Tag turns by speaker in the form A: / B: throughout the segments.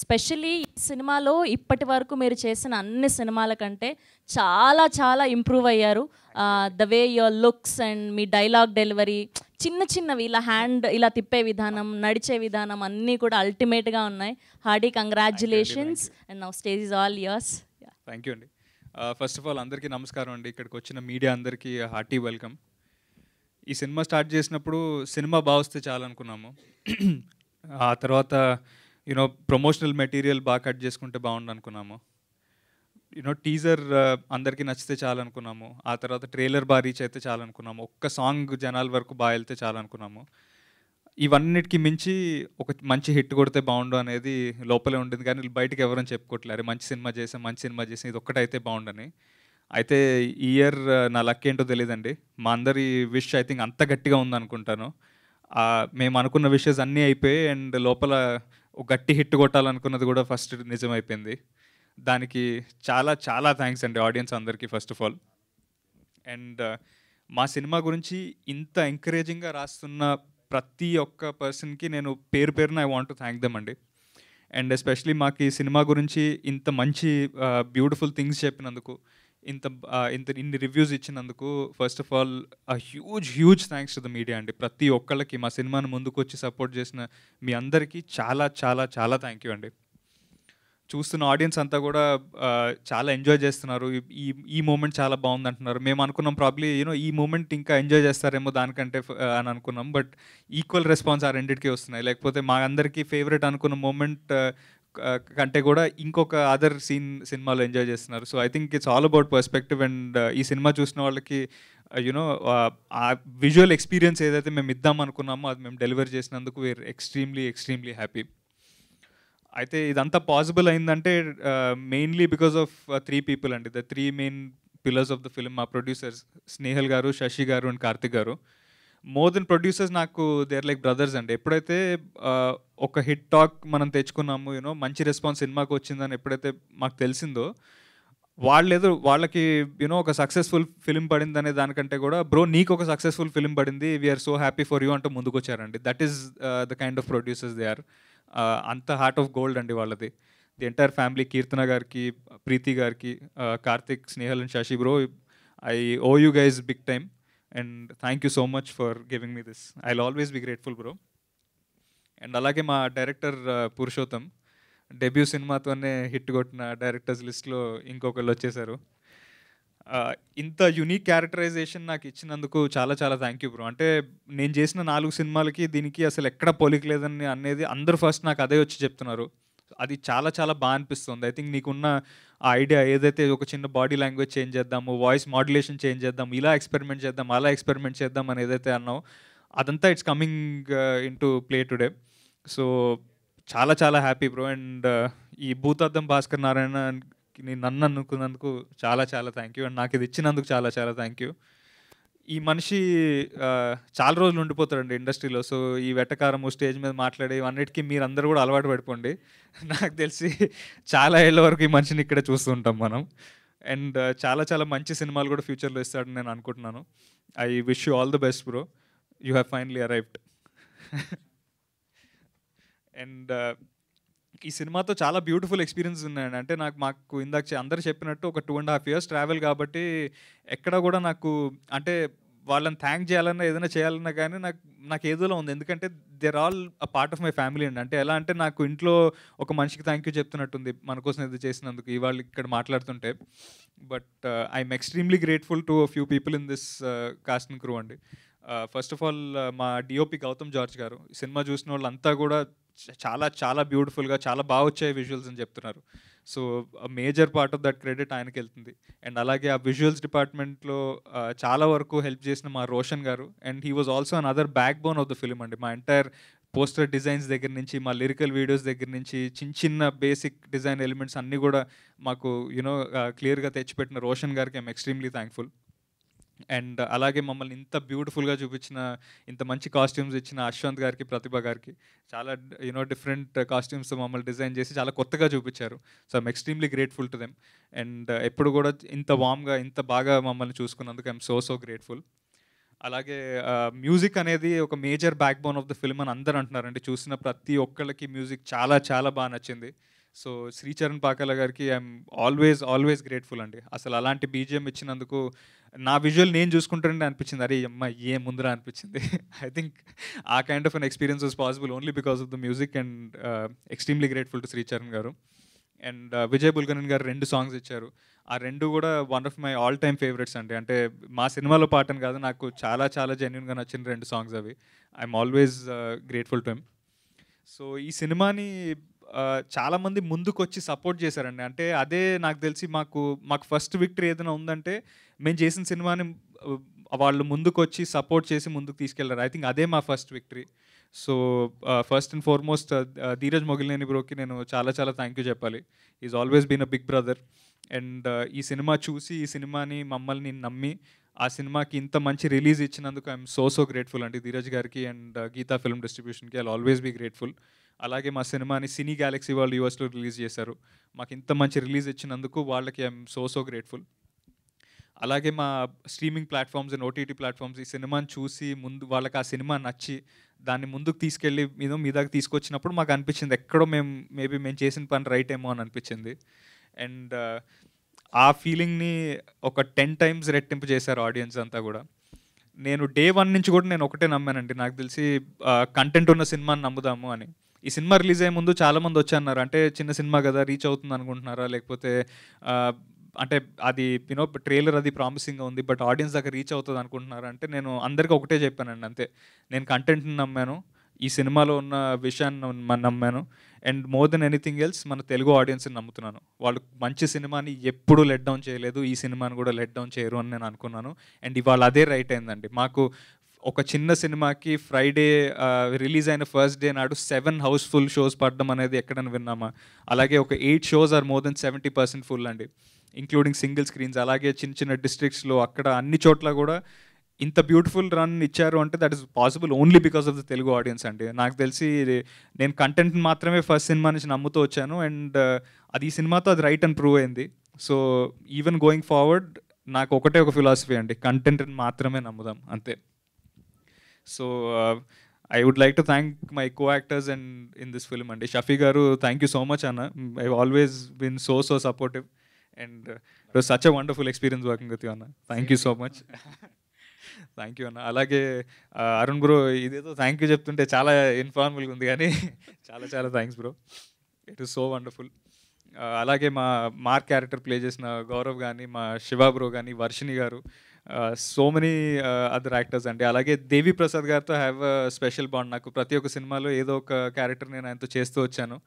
A: Specially ఈ సినిమాలో ఇప్పటి వరకు మీరు చేసిన అన్ని సినిమాల కంటే చాలా చాలా ఇంప్రూవ్ అయ్యారు. The way your looks and me dialogue delivery చిన్న చిన్నవి ఇలా హ్యాండ్ ఇలా తిప్పే విధానం, నడిచే విధానం అన్నీ కూడా అల్టిమేట్గా ఉన్నాయి. Hearty congratulations and now stage is all yours.
B: Thank you అండి. ఫస్ట్ ఆఫ్ ఆల్ అందరికీ నమస్కారం అండి. ఇక్కడికి వచ్చిన మీడియా అందరికీ హార్టీ వెల్కమ్. ఈ సినిమా స్టార్ట్ చేసినప్పుడు సినిమా బాగా వస్తే చాలనుకున్నాము. ఆ తర్వాత ప్రమోషనల్ మెటీరియల్ బాగా కట్ చేసుకుంటే బాగుండు అనుకున్నాము. టీజర్ అందరికీ నచ్చితే చాలనుకున్నాము. ఆ తర్వాత ట్రైలర్ బాగా రీచ్ అయితే చాలనుకున్నాము. ఒక్క సాంగ్ జనాల వరకు బాగా వెళ్తే చాలనుకున్నాము. ఇవన్నిటికి మించి ఒక మంచి హిట్ కొడితే బాగుండు అనేది లోపలే ఉండేది, కానీ బయటకు ఎవరైనా చెప్పుకోవట్లేరు. మంచి సినిమా చేసాం ఇది ఒక్కటైతే బాగుండని. అయితే ఈ ఇయర్ నా లక్ ఏంటో తెలియదండి. మా అందరి విష్ ఐ థింక్ అంత గట్టిగా ఉందనుకుంటాను. మేము అనుకున్న విషెస్ అన్నీ అయిపోయి అండ్ లోపల ఒక గట్టి హిట్ కొట్టాలనుకున్నది కూడా ఫస్ట్ నిజమైపోయింది. దానికి చాలా చాలా థ్యాంక్స్ అండి ఆడియన్స్ అందరికీ ఫస్ట్ ఆఫ్ ఆల్. అండ్ మా సినిమా గురించి ఇంత ఎంకరేజింగ్గా రాస్తున్న ప్రతి ఒక్క పర్సన్కి నేను పేరు పేరున I want to thank them అండి. అండ్ ఎస్పెషలీ మాకు ఈ సినిమా గురించి ఇంత మంచి బ్యూటిఫుల్ థింగ్స్ చెప్పినందుకు, ఇన్ని రివ్యూస్ ఇచ్చినందుకు first of all huge thanks to the media అండి. ప్రతి ఒక్కళ్ళకి మా సినిమాను ముందుకు వచ్చి సపోర్ట్ చేసిన మీ అందరికీ చాలా చాలా చాలా థ్యాంక్ యూ అండి. చూస్తున్న ఆడియన్స్ అంతా కూడా చాలా ఎంజాయ్ చేస్తున్నారు. ఈ మూమెంట్ చాలా బాగుంది అంటున్నారు. మేము అనుకున్నాం ప్రాబ్లీ ఈ మూమెంట్ ఇంకా ఎంజాయ్ చేస్తారేమో దానికంటే అని అనుకున్నాం. బట్ ఈక్వల్ రెస్పాన్స్ ఆ రెండింటికి వస్తున్నాయి. లేకపోతే మా అందరికీ ఫేవరెట్ అనుకున్న మూమెంట్ కంటే కూడా ఇంకొక అదర్ సినిమాలో ఎంజాయ్ చేస్తున్నారు. So I think it's all about perspective. And ఈ సినిమా చూసిన వాళ్ళకి ఆ విజువల్ ఎక్స్పీరియన్స్ ఏదైతే మేము ఇద్దాం అనుకున్నామో అది మేము డెలివర్ చేసినందుకు వీఆర్ ఎక్స్ట్రీమ్లీ హ్యాపీ. అయితే ఇదంతా పాసిబుల్ అయిందంటే మెయిన్లీ బికాస్ ఆఫ్ 3 people అండి. The 3 main pillars of the film. మా ప్రొడ్యూసర్స్ స్నేహల్ గారు, శశి గారు అండ్ కార్తిక్ గారు. మోర్ దెన్ ప్రొడ్యూసర్స్ నాకు దే ఆర్ లైక్ బ్రదర్స్ అండి. ఎప్పుడైతే ఒక హిట్ టాక్ మనం తెచ్చుకున్నాము, మంచి రెస్పాన్స్ సినిమాకి వచ్చిందని ఎప్పుడైతే మాకు తెలిసిందో, వాళ్ళకి ఒక సక్సెస్ఫుల్ ఫిలిం పడింది అనే దానికంటే కూడా బ్రో నీకు ఒక సక్సెస్ఫుల్ ఫిలిం పడింది, we are so happy for you అంటూ ముందుకు వచ్చారండి. That is the kind of producers they are. అంత హార్ట్ ఆఫ్ గోల్డ్ అండి వాళ్ళది. ది ఎంటైర్ ఫ్యామిలీ, కీర్తన గారికి, ప్రీతి గారికి, Karthik, Snehal and Shashi bro, I owe you guys big time and thank you so much for giving me this. I will always be grateful bro. And అలాగే మా director Purushottam debut సినిమాతోనే hit కొట్టిన directors లిస్ట్లో ఇంకొకళ్ళు వచ్చేసారు. ఇంత యునీక్ క్యారెక్టరైజేషన్ నాకు ఇచ్చినందుకు చాలా చాలా థ్యాంక్ యూ బ్రో. అంటే నేను చేసిన 4 సినిమాలకి దీనికి అసలు ఎక్కడ పోలిక లేదని అనేది అందరూ ఫస్ట్ నాకు అదే వచ్చి చెప్తున్నారు. అది చాలా చాలా బాగా అనిపిస్తుంది. ఐ థింక్ నీకున్న ఆ ఐడియా ఏదైతే ఒక చిన్న బాడీ లాంగ్వేజ్ చేంజ్ చేద్దాము, వాయిస్ మాడ్యులేషన్ చేంజ్ చేద్దాం, ఇలా ఎక్స్పెరిమెంట్ చేద్దాం, అలా ఎక్స్పెరిమెంట్ చేద్దాం అని ఏదైతే అన్నావు అదంతా it's coming in to play today. So చాలా చాలా హ్యాపీ బ్రో. అండ్ ఈ భూతార్థం భాస్కర్ నారాయణ నన్ను అనుకున్నందుకు చాలా చాలా థ్యాంక్ యూ. అండ్ నాకు ఇది ఇచ్చినందుకు చాలా చాలా థ్యాంక్ యూ. ఈ మనిషి చాలా రోజులు ఉండిపోతాడండి ఇండస్ట్రీలో. సో ఈ వెటకారము, స్టేజ్ మీద మాట్లాడే అన్నిటికీ మీరు అందరూ కూడా అలవాటు పడిపోండి. నాకు తెలిసి చాలా ఏళ్ళ వరకు ఈ మనిషిని ఇక్కడే చూస్తుంటాం మనం. అండ్ చాలా చాలా మంచి సినిమాలు కూడా ఫ్యూచర్లో ఇస్తాడని నేను అనుకుంటున్నాను. I wish you all the best bro. You have finally arrived. And ఈ సినిమాతో చాలా బ్యూటిఫుల్ ఎక్స్పీరియన్స్ ఉన్నాయండి. అంటే మాకు ఇందాక అందరూ చెప్పినట్టు ఒక 2.5 years ట్రావెల్ కాబట్టి ఎక్కడ కూడా నాకు అంటే వాళ్ళని థ్యాంక్ చేయాలన్నా ఏదైనా చేయాలన్నా కానీ నాకు ఏదోలా ఉంది. ఎందుకంటే they're all a part of my family అండి. అంటే ఎలా అంటే నాకు ఇంట్లో ఒక మనిషికి థ్యాంక్ యూ చెప్తున్నట్టుంది మన కోసం ఇది చేసినందుకు ఇవాళ ఇక్కడ మాట్లాడుతుంటే. But I'm extremely grateful to few people in this cost and crew అండి. ఫస్ట్ ఆఫ్ ఆల్ మా డిఓపి గౌతమ్ జార్జ్ గారు. ఈ సినిమా చూసిన వాళ్ళంతా కూడా చాలా చాలా బ్యూటిఫుల్గా చాలా బాగా వచ్చాయి విజువల్స్ అని చెప్తున్నారు. So major part of that credit ఆయనకి వెళ్తుంది. అండ్ అలాగే ఆ విజువల్స్ డిపార్ట్మెంట్లో చాలా వరకు హెల్ప్ చేసిన మా రోషన్ గారు. And he was also an other back bone of the film అండి. మా ఎంటైర్ పోస్టర్ డిజైన్స్ దగ్గర నుంచి, మా లిరికల్ వీడియోస్ దగ్గర నుంచి, చిన్న బేసిక్ డిజైన్ ఎలిమెంట్స్ అన్నీ కూడా మాకు క్లియర్గా తెచ్చిపెట్టిన రోషన్ గారికి ఐఎమ్ ఎక్స్ట్రీమ్లీ థ్యాంక్ఫుల్. అండ్ అలాగే మమ్మల్ని ఇంత బ్యూటిఫుల్గా చూపించిన, ఇంత మంచి కాస్ట్యూమ్స్ ఇచ్చిన అశ్వంత్ గారికి, ప్రతిభ గారికి, చాలా డిఫరెంట్ కాస్ట్యూమ్స్ మమ్మల్ని డిజైన్ చేసి చాలా కొత్తగా చూపించారు. So I'm extremely grateful to them. And ఎప్పుడు కూడా ఇంత వామ్గా ఇంత బాగా మమ్మల్ని చూసుకున్నందుకు ఐఎమ్ సో గ్రేట్ఫుల్. అలాగే మ్యూజిక్ అనేది ఒక major back bone of the film అని అందరూ అంటున్నారండి. చూసిన ప్రతి ఒక్కళ్ళకి మ్యూజిక్ చాలా చాలా బాగా నచ్చింది. సో శ్రీచరణ్ పాకాల గారికి ఐఎమ్ ఆల్వేస్ గ్రేట్ఫుల్ అండి. అసలు అలాంటి బీజిఎం ఇచ్చినందుకు నా విజువల్ నేను చూసుకుంటుంటే అనిపించింది, అరే అమ్మ ఏ ముందర అనిపించింది. ఐ థింక్ ఆ kind of an experience was possible only because of the music and extremely grateful to Sricharan గారు. అండ్ విజయ్ బుల్గనన్ గారు 2 సాంగ్స్ ఇచ్చారు. ఆ 2 కూడా one of my all time favourites అండి. అంటే మా సినిమాలో పాటని కాదు, నాకు చాలా చాలా జెన్యూన్గా నచ్చిన 2 సాంగ్స్ అవి. I'm always grateful to him. So ఈ సినిమాని చాలామంది ముందుకొచ్చి సపోర్ట్ చేశారండి. అంటే అదే నాకు తెలిసి మాకు ఫస్ట్ విక్టరీ ఏదైనా ఉందంటే మేము చేసిన సినిమాని వాళ్ళు ముందుకొచ్చి సపోర్ట్ చేసి ముందుకు తీసుకెళ్లారు. ఐ థింక్ అదే మా first victory. So first and foremost Dheeraj Mogilineni బ్రోకి నేను చాలా చాలా థ్యాంక్ యూ చెప్పాలి. Is always been a big brother. And ఈ సినిమా చూసి ఈ సినిమాని మమ్మల్ని నమ్మి ఆ సినిమాకి ఇంత మంచి రిలీజ్ ఇచ్చినందుకు ఐఎమ్ సో గ్రేట్ఫుల్ అండి ధీరజ్ గారికి అండ్ గీతా ఫిల్మ్ డిస్ట్రిబ్యూషన్కి. I'll always be grateful. అలాగే మా సినిమాని సినీ గ్యాలక్సీ వాళ్ళు యూఎస్లో రిలీజ్ చేశారు. మాకు ఇంత మంచి రిలీజ్ ఇచ్చినందుకు వాళ్ళకి ఐఎమ్ సో గ్రేట్ఫుల్. అలాగే మా streaming platforms and OTT platforms ఈ సినిమాని చూసి ముందు వాళ్ళకి ఆ సినిమా నచ్చి దాన్ని ముందుకు తీసుకెళ్ళి మీ దాకా తీసుకొచ్చినప్పుడు మాకు అనిపించింది ఎక్కడో మేము చేసిన పని రైట్ ఏమో అని అనిపించింది. అండ్ ఆ ఫీలింగ్ని ఒక 10 times రెట్టింపు చేశారు ఆడియన్స్ అంతా కూడా. నేను డే 1 నుంచి కూడా నేను ఒకటే నమ్మానండి, నాకు తెలిసి కంటెంట్ ఉన్న సినిమాని నమ్ముదాము అని. ఈ సినిమా రిలీజ్ అయ్యే ముందు చాలామంది వచ్చి అన్నారు, అంటే చిన్న సినిమా కదా రీచ్ అవుతుంది అనుకుంటున్నారా, లేకపోతే అంటే అది ట్రైలర్ అది ప్రామిసింగ్గా ఉంది బట్ ఆడియన్స్ దగ్గర రీచ్ అవుతుంది అనుకుంటున్నారా అంటే నేను అందరికీ ఒకటే చెప్పానండి అంతే. నేను కంటెంట్ని నమ్మాను, ఈ సినిమాలో ఉన్న విషయాన్ని నమ్మాను, and more than anything else మన తెలుగు ఆడియన్స్ని నమ్ముతున్నాను. వాళ్ళు మంచి సినిమాని ఎప్పుడూ లెట్ డౌన్ చేయలేదు, ఈ సినిమాని కూడా లెట్ డౌన్ చేయరు అని నేను అనుకున్నాను. అండ్ ఇవాళ అదే రైట్ అయిందండి. మాకు ఒక చిన్న సినిమాకి ఫ్రైడే రిలీజ్ అయిన ఫస్ట్ డే నాడు 7 హౌస్ఫుల్ షోస్ పడడం అనేది ఎక్కడని విన్నామా? అలాగే ఒక 8 shows or more than 70% full అండి, ఇంక్లూడింగ్ సింగిల్ స్క్రీన్స్. అలాగే చిన్న చిన్న డిస్ట్రిక్ట్స్లో అక్కడ అన్ని చోట్ల కూడా ఇంత బ్యూటిఫుల్ రన్ ఇచ్చారు అంటే that is possible only because of the Telugu audience అండి. నాకు తెలిసి నేను కంటెంట్ మాత్రమే ఫస్ట్ సినిమా నుంచి నమ్ముతూ వచ్చాను అండ్ అది ఈ సినిమాతో అది రైట్ అని ప్రూవ్ అయింది. సో ఈవెన్ గోయింగ్ ఫార్వర్డ్ నాకు ఒకటే ఒక ఫిలాసఫీ అండి, కంటెంట్ని మాత్రమే నమ్ముదాం అంతే. So I would like to thank my co actors and in this film అండి. Shafi garu thank you so much అన్న, I always been so supportive and it was such a wonderful experience working with you అన్న. Thank you so much. Thank you అన్న. అలాగే Arun bro, ఇదేదో thank you చెప్తుంటే చాలా ఇన్ఫార్మల్గా ఉంది కానీ చాలా చాలా thanks bro, it is so wonderful. అలాగే మా క్యారెక్టర్ ప్లే చేసిన గౌరవ్ కానీ, మా శివ బ్రో కానీ, వర్షిణి గారు, సో మెనీ అదర్ యాక్టర్స్ అండి. అలాగే దేవి ప్రసాద్ గారితో హ్యావ్ అ స్పెషల్ బాండ్. నాకు ప్రతి ఒక్క సినిమాలో ఏదో ఒక క్యారెక్టర్ నేను ఆయనతో చేస్తూ వచ్చాను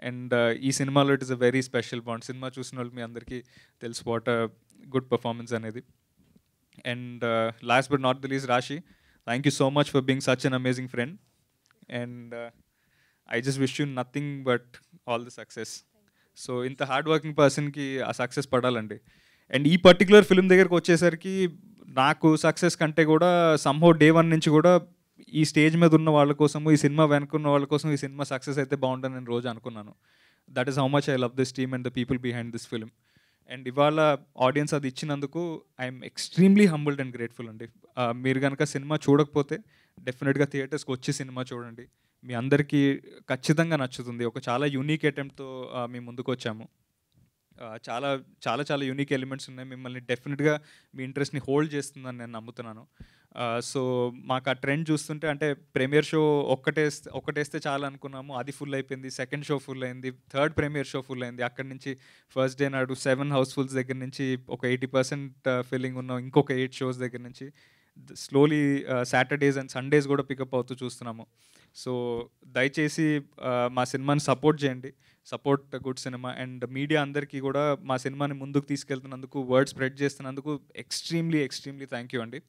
B: అండ్ ఈ సినిమాలో it is a very special bond. సినిమా చూసిన వాళ్ళు మీ అందరికీ తెలుసు వాట్ అ గుడ్ పర్ఫార్మెన్స్ అనేది. And last but not the least Rashi, thank you so much for being such an amazing friend and I just wish you nothing but all the success. So ఇంత hard working పర్సన్కి ఆ success పడాలండి. And ఈ particular film దగ్గరకు వచ్చేసరికి నాకు success కంటే కూడా సమ్హౌ డే 1 నుంచి కూడా ఈ స్టేజ్ మీద ఉన్న వాళ్ళ కోసము, ఈ సినిమా వెనుకున్న వాళ్ళ కోసం ఈ సినిమా సక్సెస్ అయితే బాగుంటుందని నేను రోజు అనుకున్నాను. That is how much I love this team and the people behind this film. And ఇవాళ ఆడియన్స్ అది ఇచ్చినందుకు I'm extremely humbled and grateful అండి. మీరు కనుక సినిమా చూడకపోతే డెఫినెట్గా థియేటర్స్కి వచ్చి సినిమా చూడండి, మీ అందరికీ ఖచ్చితంగా నచ్చుతుంది. ఒక చాలా యూనిక్ అటెంప్ట్తో మేము ముందుకు వచ్చాము. చాలా చాలా చాలా యూనిక్ ఎలిమెంట్స్ ఉన్నాయి, మిమ్మల్ని డెఫినెట్గా మీ ఇంట్రెస్ట్ని హోల్డ్ చేస్తుందని నేను నమ్ముతున్నాను. సో మాకు ఆ ట్రెండ్ చూస్తుంటే అంటే ప్రీమియర్ షో ఒక్కటేస్తే చాలా అనుకున్నాము, అది ఫుల్ అయిపోయింది. సెకండ్ షో ఫుల్ అయింది, థర్డ్ ప్రీమియర్ షో ఫుల్ అయింది. అక్కడి నుంచి ఫస్ట్ డే నాడు 7 హౌస్ఫుల్స్ దగ్గర నుంచి ఒక 80% ఫిల్లింగ్ ఉన్న ఇంకొక 8 shows దగ్గర నుంచి స్లోలీ సాటర్డేస్ అండ్ సండేస్ కూడా పికప్ అవుతూ చూస్తున్నాము. సో దయచేసి మా సినిమాని సపోర్ట్ చేయండి, support good cinema. And media అందరికీ కూడా మా సినిమాని ముందుకు తీసుకెళ్తున్నందుకు, వర్డ్ స్ప్రెడ్ చేస్తున్నందుకు ఎక్స్ట్రీమ్లీ థ్యాంక్ యూ అండి.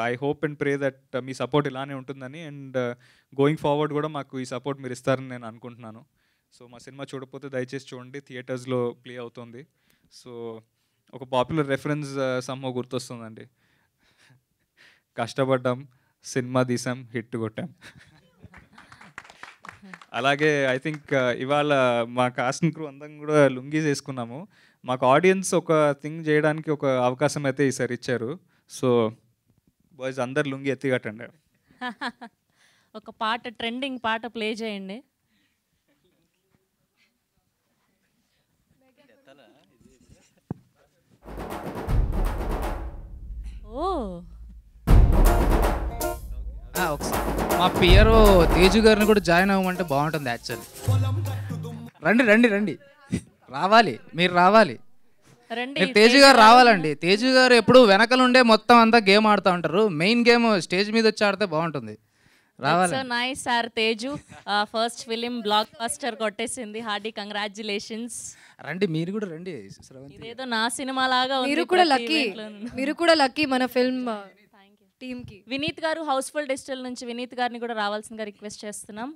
B: I hope and pray that me support ఇలానే ఉంటుందని అండ్ గోయింగ్ ఫార్వర్డ్ కూడా మాకు ఈ సపోర్ట్ మీరు ఇస్తారని నేను అనుకుంటున్నాను. సో మా సినిమా చూడకపోతే దయచేసి చూడండి, థియేటర్స్లో ప్లే అవుతుంది. సో ఒక పాపులర్ రెఫరెన్స్ సమ్హౌ గుర్తొస్తుందండి, కష్టపడ్డాం, సినిమా తీసాం, హిట్ కొట్టాం. అలాగే ఐ థింక్ ఇవాళ మా కాస్ట్ అండ్ క్రూ అందరం కూడా లుంగీస్ వేసుకున్నాము. మాకు ఆడియన్స్ ఒక థింగ్ చేయడానికి ఒక అవకాశం అయితే ఈసారి ఇచ్చారు. సో బాయ్స్ అందరు లుంగి ఎత్తి కట్టండి.
A: ఒక పాట, ట్రెండింగ్ పాట ప్లే చేయండి. ఓ
C: ఒకసారి మా పియర్ తేజు గారిని కూడా జాయిన్ అవ్వమంటే బాగుంటుంది యాక్చువల్లీ. రండి రండి రండి, రావాలి, మీరు రావాలి. మీరు తేజు గారు రావాలండి. తేజు గారు ఎప్పుడు వెనకలుండే మొత్తం అంతా గేమ్ ఆడుతూ ఉంటారు. మెయిన్ గేమ్ స్టేజ్ మీద వచ్చి ఆడితే బాగుంటుంది. రావాలి.
A: So nice sir. Teju first film blockbuster కొట్టేసింది. Hearty congratulations.
C: రండి, మీరు కూడా రండి.
A: ఇదేదో నా సినిమా లాగా ఉంది.
D: మీరు కూడా లక్కీ మన ఫిల్మ్ టీమ్ కి.
A: వినీత్ గారు హౌస్ఫుల్ డిజిటల్ నుంచి వినీత్ గారిని కూడా రావాల్సిందిగా రిక్వెస్ట్ చేస్తున్నాం.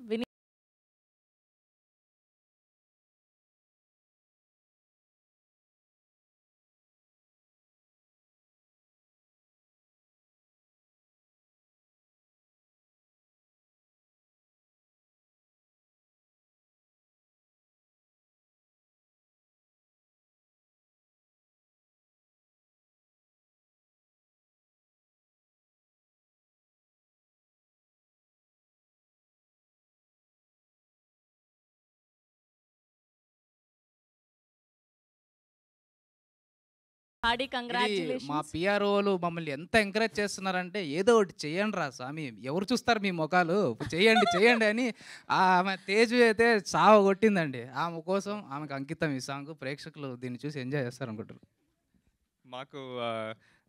A: Hearty congratulations.
C: మా పిఆర్ఓలు మమ్మల్ని ఎంత ఎంకరేజ్ చేస్తున్నారంటే ఏదో ఒకటి చేయండి రా స్వామి, ఎవరు చూస్తారు మీ ముఖాలు, చేయండి చేయండి అని. ఆమె తేజు అయితే సావ కొట్టిందండి. ఆమె కోసం ఆమెకు అంకితం ఈ సాంగ్. ప్రేక్షకులు దీన్ని చూసి ఎంజాయ్ చేస్తారు అనుకుంటారు.
B: మాకు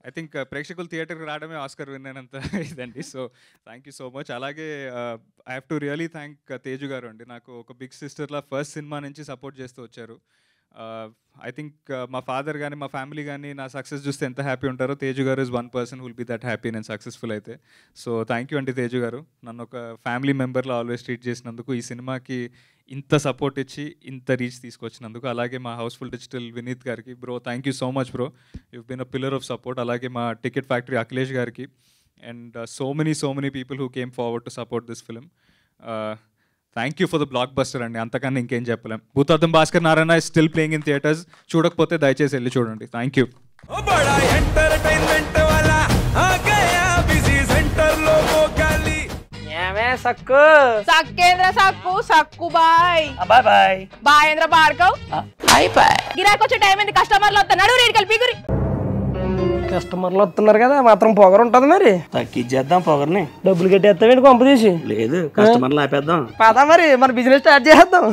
B: ఐ థింక్ ప్రేక్షకులు థియేటర్కి రావడమే ఆస్కర్ విన్నైనంత ఇదండి. So thank you so much. అలాగే I have to really thank Teju garu అండి. నాకు ఒక బిగ్ సిస్టర్లా ఫస్ట్ సినిమా నుంచి సపోర్ట్ చేస్తూ వచ్చారు. ఐ థింక్ మా ఫాదర్ కానీ మా ఫ్యామిలీ కానీ నా సక్సెస్ చూస్తే ఎంత హ్యాపీ ఉంటారో, తేజు గారు is one person will be that happy నేను సక్సెస్ఫుల్ అయితే. సో థ్యాంక్ యూ అండి తేజు గారు. నన్ను ఒక ఫ్యామిలీ మెంబర్లో ఆల్వేస్ ట్రీట్ చేసినందుకు, ఈ సినిమాకి ఇంత సపోర్ట్ ఇచ్చి ఇంత రీచ్ తీసుకొచ్చినందుకు. అలాగే మా హౌస్ఫుల్ డిజిటల్ వినీత్ గారికి, bro thank you so much bro, you been a pillar of support. అలాగే మా టికెట్ ఫ్యాక్టరీ అఖిలేష్ గారికి and so many people who came forward to support this film. Thank you for the blockbuster అండి, అంతకన్నా ఇంకేం చెప్పలేం. Bhootartham Bhaskar Narayana is still playing in theatres. చూడకపోతే దయచేసి వెళ్ళి చూడండి. Thank you.
E: సక్కేంద్ర సక్కు సక్కు బాయ్ బాయ్ బాయ్ బాయేంద్ర భార్గవ్ బాయ్ బాయ్. గిరాకి వచ్చే టైం ఏంది, కస్టమర్లు వస్తున్నాడు, రేడికల్ పిగురి.
F: కస్టమర్లు వస్తున్నారు కదా, మాత్రం పొగరు ఉంటుంది. మరి
G: తగ్గించేద్దాం పొగర్ని.
F: డబ్బులు కట్టేస్తామేంటి కొంప తీసి?
G: లేదు, కస్టమర్లు ఆపేద్దాం.
F: పదా మరి మన బిజినెస్ స్టార్ట్ చేద్దాం.